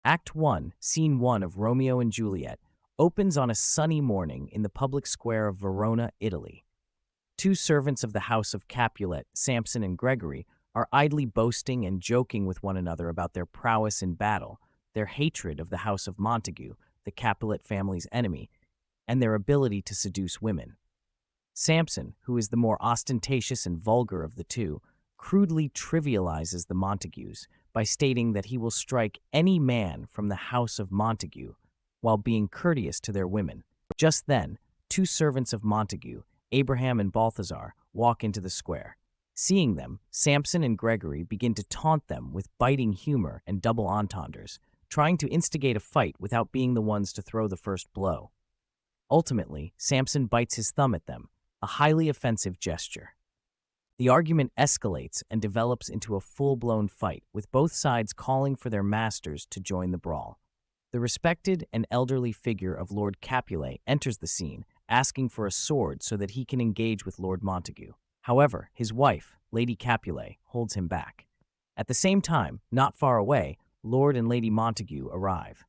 Act 1, Scene 1 of Romeo and Juliet, opens on a sunny morning in the public square of Verona, Italy. Two servants of the house of Capulet, Samson and Gregory, are idly boasting and joking with one another about their prowess in battle, their hatred of the house of Montague, the Capulet family's enemy, and their ability to seduce women. Samson, who is the more ostentatious and vulgar of the two, crudely trivializes the Montagues by stating that he will strike any man from the house of Montague while being courteous to their women. Just then, two servants of Montague, Abraham and Balthazar, walk into the square. Seeing them, Samson and Gregory begin to taunt them with biting humor and double entendres, trying to instigate a fight without being the ones to throw the first blow. Ultimately, Samson bites his thumb at them, a highly offensive gesture. The argument escalates and develops into a full-blown fight, with both sides calling for their masters to join the brawl. The respected and elderly figure of Lord Capulet enters the scene, asking for a sword so that he can engage with Lord Montague. However, his wife, Lady Capulet, holds him back. At the same time, not far away, Lord and Lady Montague arrive.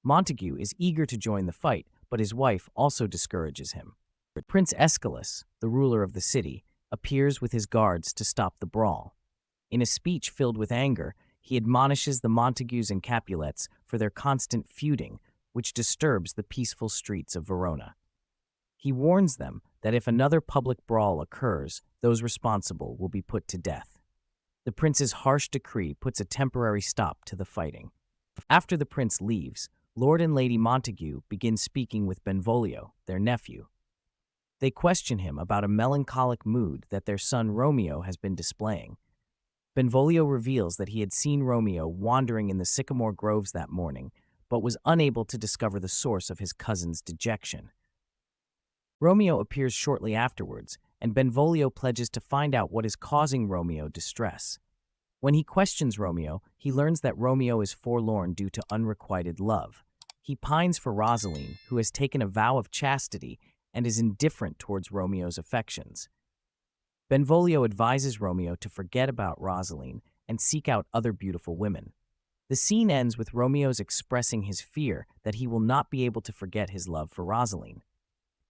Montague is eager to join the fight, but his wife also discourages him. Prince Aeschylus, the ruler of the city, appears with his guards to stop the brawl. In a speech filled with anger, he admonishes the Montagues and Capulets for their constant feuding, which disturbs the peaceful streets of Verona. He warns them that if another public brawl occurs, those responsible will be put to death. The prince's harsh decree puts a temporary stop to the fighting. After the prince leaves, Lord and Lady Montague begin speaking with Benvolio, their nephew. They question him about a melancholic mood that their son Romeo has been displaying. Benvolio reveals that he had seen Romeo wandering in the sycamore groves that morning, but was unable to discover the source of his cousin's dejection. Romeo appears shortly afterwards, and Benvolio pledges to find out what is causing Romeo distress. When he questions Romeo, he learns that Romeo is forlorn due to unrequited love. He pines for Rosaline, who has taken a vow of chastity and is indifferent towards Romeo's affections. Benvolio advises Romeo to forget about Rosaline and seek out other beautiful women. The scene ends with Romeo's expressing his fear that he will not be able to forget his love for Rosaline.